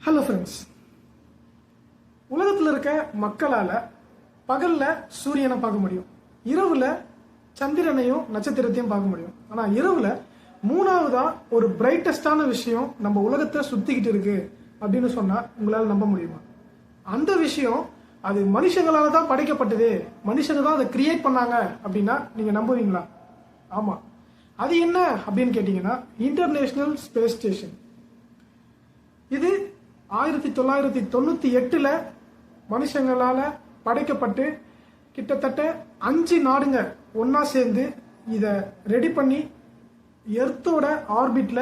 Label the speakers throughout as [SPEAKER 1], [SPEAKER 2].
[SPEAKER 1] Hello friends, உலகத்தில் இருக்க மக்களால் பகலில் சூரியனை பார்க்க முடியும், இரவில் சந்திரனையும் நட்சத்திரத்தையும் பார்க்க முடியும். ஆனால் இரவில் மூணாவதாக ஒரு பிரைட்டஸ்டான விஷயம் நம்ம உலகத்தை சுற்றிக்கிட்டு இருக்கு அப்படின்னு சொன்னால் உங்களால் நம்ப முடியுமா? அந்த விஷயம் அது மனுஷங்களால் தான் படைக்கப்பட்டது, மனுஷங்க தான் அதை கிரியேட் பண்ணாங்க அப்படின்னா நீங்கள் நம்புவீங்களா? ஆமாம், அது என்ன அப்படின்னு கேட்டிங்கன்னா இன்டர்நேஷ்னல் ஸ்பேஸ் ஸ்டேஷன். இது 1998 மனுஷங்களால படைக்கப்பட்டு கிட்டத்தட்ட 5 நாடுங்க ஒன்னா சேர்ந்து இதை ரெடி பண்ணி எர்த்தோட ஆர்பிட்ல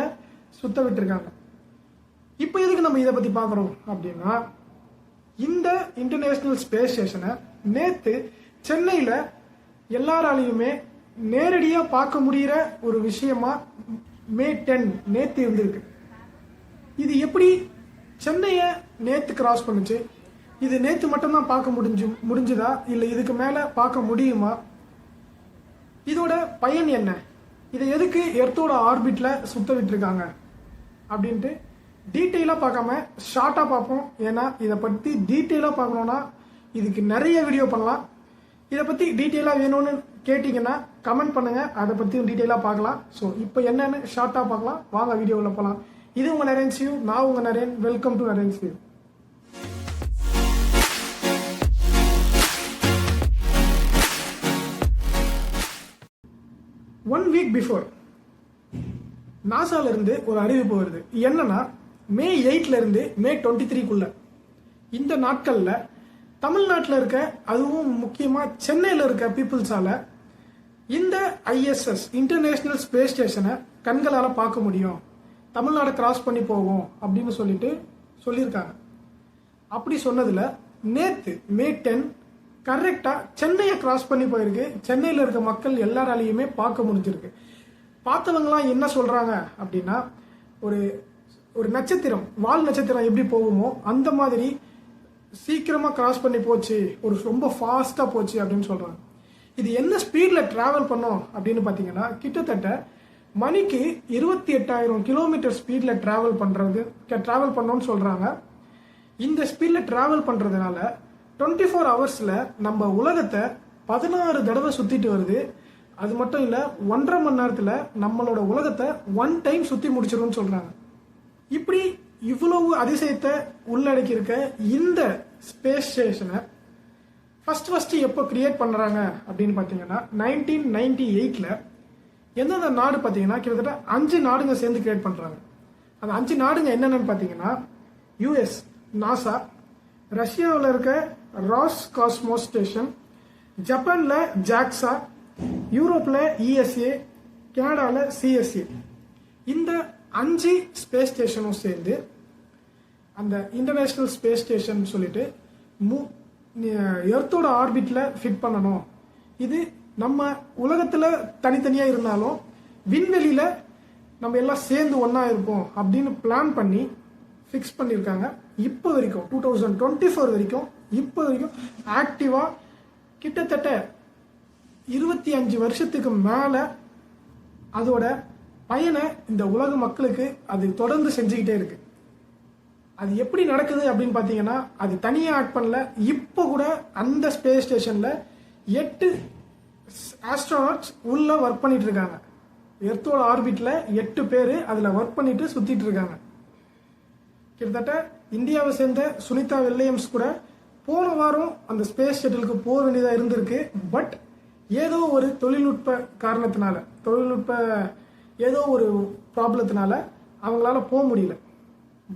[SPEAKER 1] சுத்த விட்டுருக்காங்க. இப்போ எதுக்கு நம்ம இதை பத்தி பார்க்குறோம் அப்படின்னா, இந்த இன்டர்நேஷனல் ஸ்பேஸ் ஸ்டேஷனை நேற்று சென்னையில் எல்லாராலையுமே நேரடியாக பார்க்க முடிகிற ஒரு விஷயமா மே 10 நேற்று இருந்திருக்கு. இது எப்படி சென்னையை நேற்று கிராஸ் பண்ணுச்சு? இது நேற்று மட்டும்தான் பார்க்க முடிஞ்சுதா இல்லை இதுக்கு மேலே பார்க்க முடியுமா? இதோட பயன் என்ன? இதை எதுக்கு எர்த்தோட ஆர்பிட்டில் சுத்த விட்டுருக்காங்க அப்படின்ட்டு டீட்டெயிலாக பார்க்காம ஷார்ட்டாக பார்ப்போம். ஏன்னா இதை பற்றி டீட்டெயிலாக பார்க்கணுன்னா இதுக்கு நிறைய வீடியோ பண்ணலாம். இதை பற்றி டீட்டெயிலாக வேணும்னு கேட்டிங்கன்னா கமெண்ட் பண்ணுங்கள், அதை பற்றியும் டீட்டெயிலாக பார்க்கலாம். ஸோ இப்போ என்னன்னு ஷார்ட்டாக பார்க்கலாம், வாங்க வீடியோவில் போகலாம். இது உங்கள் நரேன் சிவ், நான் உங்கள் Naren. Welcome to Naren Shiv. One week before நாசால இருந்து ஒரு அறிவிப்பு வருது. என்னன்னா மே 8 இருந்து மே 23 இந்த நாட்கள்ல தமிழ்நாட்டில் இருக்க, அதுவும் முக்கியமா சென்னையில் இருக்க பீப்புள்ஸால இந்த ஐஎஸ்எஸ் இன்டர்நேஷனல் ஸ்பேஸ் ஸ்டேஷனை கண்களால் பார்க்க முடியும், தமிழ்நாடு கிராஸ் பண்ணி போகும் அப்படின்னு சொல்லியிருக்காங்க. அப்படி சொன்னதுல நேற்று மே 10 கரெக்டாக சென்னையை கிராஸ் பண்ணி போயிருக்கு. சென்னையில் இருக்க மக்கள் எல்லாராலையுமே பார்க்க முடிஞ்சிருக்கு. பார்த்தவங்களாம் என்ன சொல்றாங்க அப்படின்னா, ஒரு நட்சத்திரம், வால் நட்சத்திரம் எப்படி போகுமோ அந்த மாதிரி சீக்கிரமா கிராஸ் பண்ணி போச்சு, ரொம்ப ஃபாஸ்டா போச்சு அப்படின்னு சொல்றாங்க. இது என்ன ஸ்பீட்ல டிராவல் பண்ணோம் அப்படின்னு பார்த்தீங்கன்னா, கிட்டத்தட்ட மணிக்கு 28,000 கிலோமீட்டர் ஸ்பீட்ல டிராவல் பண்ணோம்னு சொல்றாங்க. இந்த ஸ்பீட்ல டிராவல் பண்றதுனால 24 ஹவர்ஸ்ல நம்ம உலகத்தை 16 தடவை சுத்திட்டு வருது. அது மட்டும் இல்ல, 1.5 மணி நேரத்துல நம்மளோட உலகத்தை 1 டைம் சுத்தி முடிச்சிரும்னு சொல்றாங்க. இப்படி இவ்வளவு அதிசயத்தை உள்ளடக்கி இருக்க இந்த ஸ்பேஸ் ஸ்டேஷனை ஃபர்ஸ்ட் எப்போ கிரியேட் பண்றாங்க அப்படின்னு பாத்தீங்கன்னா 1998 எந்தெந்த நாடு பார்த்தீங்கன்னா கிட்டத்தட்ட 5 நாடுங்க சேர்ந்து கிரியேட் பண்றாங்க. அந்த 5 நாடுங்க என்னென்னு பார்த்தீங்கன்னா யூஎஸ் நாசா, ரஷ்யாவில் இருக்க ராஸ் காஸ்மோஸ் ஸ்டேஷன், ஜப்பான்ல ஜாக்ஸா, யூரோப்ல இஎஸ்ஏ, கனடால சிஎஸ்ஏ. இந்த 5 ஸ்பேஸ் ஸ்டேஷனும் சேர்ந்து அந்த இன்டர்நேஷனல் ஸ்பேஸ் ஸ்டேஷன் சொல்லிட்டு எர்த்தோட ஆர்பிட்ல ஃபிட் பண்ணணும். இது நம்ம உலகத்துல தனித்தனியா இருந்தாலும் விண்வெளியில நம்ம எல்லாம் சேர்ந்து ஒன்னா இருப்போம் அப்படின்னு பிளான் பண்ணி ஃபிக்ஸ் பண்ணியிருக்காங்க. இப்போ வரைக்கும் 2024 வரைக்கும் இப்போ வரைக்கும் ஆக்டிவா கிட்டத்தட்ட 25 வருஷத்துக்கு மேல அதோட பயனை இந்த உலக மக்களுக்கு அது தொடர்ந்து செஞ்சுக்கிட்டே இருக்கு. அது எப்படி நடக்குது அப்படின்னு பாத்தீங்கன்னா, அது தனியா ஆக்ட் பண்ணல. இப்போ கூட அந்த ஸ்பேஸ் ஸ்டேஷன்ல 8 ஆஸ்ட்ரோனாட்ஸ் உள்ள ஒர்க் பண்ணிட்டு இருக்காங்க. எர்த்தோட ஆர்பிட்ல 8 பேர் அதுல ஒர்க் பண்ணிட்டு சுத்திட்டு இருக்காங்க. கிட்டத்தட்ட இந்தியாவை சேர்ந்த சுனிதா வில்லியம்ஸ் கூட போன வாரம் அந்த ஸ்பேஸ் ஷட்டிலுக்கு போக வேண்டியதா இருந்திருக்கு. பட் ஏதோ ஒரு தொழில்நுட்ப காரணத்தினால, ஏதோ ஒரு ப்ராப்ளத்தினால அவங்களால போக முடியல.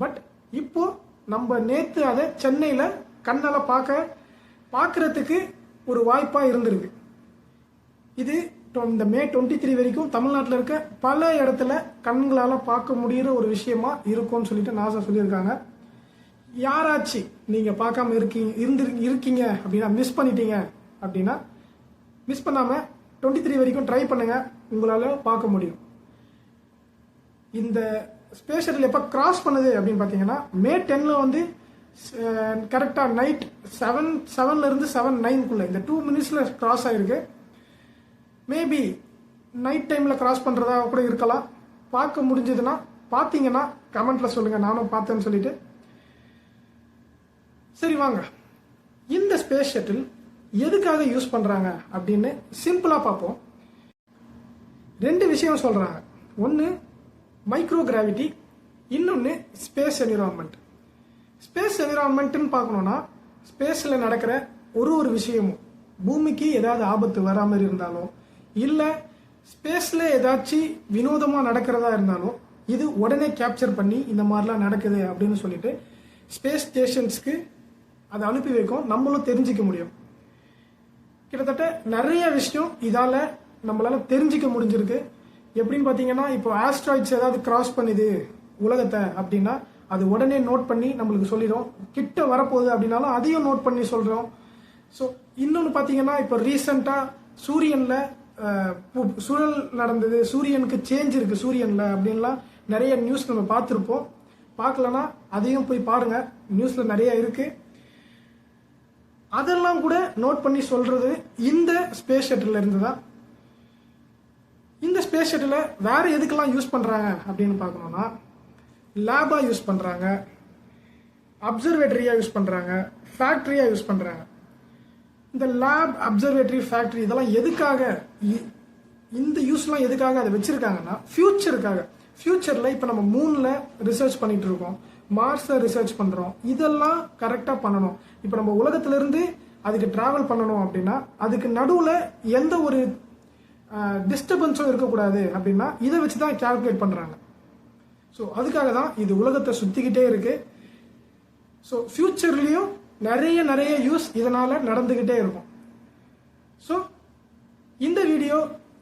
[SPEAKER 1] பட் இப்போ நம்ம நேற்று அதை சென்னையில கண்ணால பார்க்கறதுக்கு ஒரு வாய்ப்பா இருந்திருக்கு. இது இந்த மே 23 வரைக்கும் தமிழ்நாட்டில் இருக்க பல இடத்துல கண்களால் பார்க்க முடிகிற ஒரு விஷயமா இருக்கும்னு சொல்லிட்டு நாசா சொல்லியிருக்காங்க. யாராச்சும் நீங்க பார்க்காம இருக்கீங்க அப்படின்னா, மிஸ் பண்ணிட்டீங்க அப்படின்னா, மிஸ் பண்ணாம 23 வரைக்கும் ட்ரை பண்ணுங்க, உங்களால பார்க்க முடியும். இந்த ஸ்பேஸ் ஷட்டில் எப்போ கிராஸ் பண்ணுது அப்படின்னு பார்த்தீங்கன்னா மே 10 கரெக்டாக நைட் 7 இருந்து 7:09 இந்த 2 மினிட்ஸ்ல கிராஸ் ஆயிருக்கு. மேபி நைட் டைம்ல கிராஸ் பண்றதா கூட இருக்கலாம். பார்க்க முடிஞ்சதுன்னா பார்த்தீங்கன்னா கமெண்ட்ல சொல்லுங்க, நானும் பார்த்தேன்னு சொல்லிட்டு. சரி வாங்க, இந்த ஸ்பேஸ் ஷட்டில் எதுக்காக யூஸ் பண்ணுறாங்க அப்படின்னு சிம்பிளாக பார்ப்போம். 2 விஷயம் சொல்கிறாங்க. ஒன்று மைக்ரோ கிராவிட்டி, இன்னொன்று ஸ்பேஸ் என்விரான்மெண்ட். ஸ்பேஸ் என்விரான்மெண்ட்னு பார்க்கணுன்னா ஸ்பேஸில் நடக்கிற ஒரு விஷயமும் பூமிக்கு ஏதாவது ஆபத்து வராமல் இருந்தாலும் இல்லை ஸ்பேஸில் ஏதாச்சும் வினோதமாக நடக்கிறதா இருந்தாலும் இது உடனே கேப்சர் பண்ணி இந்த மாதிரிலாம் நடக்குது அப்படின்னு சொல்லிட்டு ஸ்பேஸ் ஸ்டேஷன்ஸ்க்கு அதை அனுப்பி வைக்கும், நம்மளும் தெரிஞ்சிக்க முடியும். கிட்டத்தட்ட நிறைய விஷயம் இதால் நம்மளால தெரிஞ்சிக்க முடிஞ்சிருக்கு. எப்படின்னு பார்த்தீங்கன்னா, இப்போ ஆஸ்ட்ராய்ட்ஸ் ஏதாவது கிராஸ் பண்ணுது உலகத்தை அப்படின்னா அது உடனே நோட் பண்ணி நம்மளுக்கு சொல்லிடும். கிட்ட வரப்போகுது அப்படின்னாலும் அதையும் நோட் பண்ணி சொல்கிறோம். ஸோ இன்னொன்று பார்த்தீங்கன்னா, இப்போ ரீசெண்டாக சூரியனில் சுழல் நடந்தது, சூரியனுக்கு சேஞ்ச் இருக்குது சூரியனில் அப்படின்லாம் நிறைய நியூஸ் நம்ம பார்த்துருப்போம். பார்க்கலன்னா அதையும் போய் பாருங்கள், நியூஸில் நிறைய இருக்குது. அதெல்லாம் கூட நோட் பண்ணி சொல்கிறது இந்த ஸ்பேஸ் ஷட்டில் இருந்து தான். இந்த ஸ்பேஸ் ஷட்டிலை வேறு எதுக்கெல்லாம் யூஸ் பண்ணுறாங்க அப்படின்னு பார்க்கணுன்னா, லேபாக யூஸ் பண்ணுறாங்க, அப்சர்வேட்டரியாக யூஸ் பண்ணுறாங்க, ஃபேக்ட்ரியாக யூஸ் பண்ணுறாங்க. இந்த லேப், அப்சர்வேட்டரி, ஃபேக்ட்ரி இதெல்லாம் எதுக்காக, இந்த யூஸ்லாம் எதுக்காக அதை வச்சுருக்காங்கன்னா ஃப்யூச்சருக்காக. ஃப்யூச்சரில் இப்போ நம்ம மூணில் ரிசர்ச் பண்ணிகிட்டு இருக்கோம், மார்ஸில் ரிசர்ச் பண்ணுறோம். இதெல்லாம் கரெக்டாக பண்ணணும். இப்போ நம்ம உலகத்திலேருந்து அதுக்கு ட்ராவல் பண்ணணும் அப்படின்னா அதுக்கு நடுவில் எந்த ஒரு டிஸ்டர்பன்ஸும் இருக்கக்கூடாது அப்படின்னா இதை வச்சு தான் கால்குலேட் பண்ணுறாங்க. ஸோ அதுக்காக தான் இது உலகத்தை சுற்றிக்கிட்டே இருக்கு. ஸோ ஃப்யூச்சர்லேயும் நிறைய யூஸ் இதனால் நடந்துக்கிட்டே இருக்கும். ஸோ இந்த வீடியோ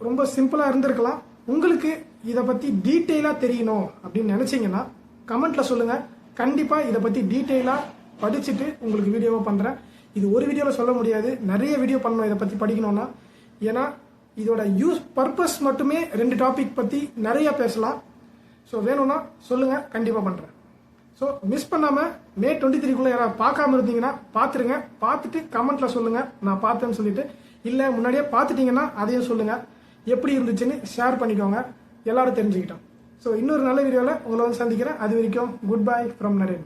[SPEAKER 1] ரொம்ப சிம்பிளாக இருந்திருக்கலாம். உங்களுக்கு இதை பற்றி டீட்டெயிலாக தெரியணும் அப்படின்னு நினச்சிங்கன்னா கமெண்ட்டில் சொல்லுங்கள். கண்டிப்பாக இதை பற்றி டீட்டெயிலாக படிச்சுட்டு உங்களுக்கு வீடியோவை பண்ணுறேன். இது ஒரு வீடியோவில் சொல்ல முடியாது, நிறைய வீடியோ பண்ணணும் இதை பற்றி படிக்கணும்னா. ஏன்னா இதோட யூஸ் பர்பஸ் மட்டுமே 2 டாபிக் பற்றி நிறைய பேசலாம். ஸோ வேணும்னா சொல்லுங்கள், கண்டிப்பாக பண்ணுறேன். ஸோ மிஸ் பண்ணாமல் மே 23 யாராவது பார்க்காம இருந்தீங்கன்னா பார்த்துருங்க. பார்த்துட்டு கமெண்ட்டில் சொல்லுங்கள் நான் பார்த்தேன்னு சொல்லிட்டு. இல்லை முன்னாடியே பார்த்துட்டிங்கன்னா அதையும் சொல்லுங்கள், எப்படி இருந்துச்சுன்னு ஷேர் பண்ணிக்கோங்க, எல்லாரும் தெரிஞ்சுக்கிட்டோம். ஸோ இன்னொரு நல்ல வீடியோவில் உங்களை வந்து சந்திக்கிறேன். அது வரைக்கும் குட் பை ஃப்ரம் நரேன்.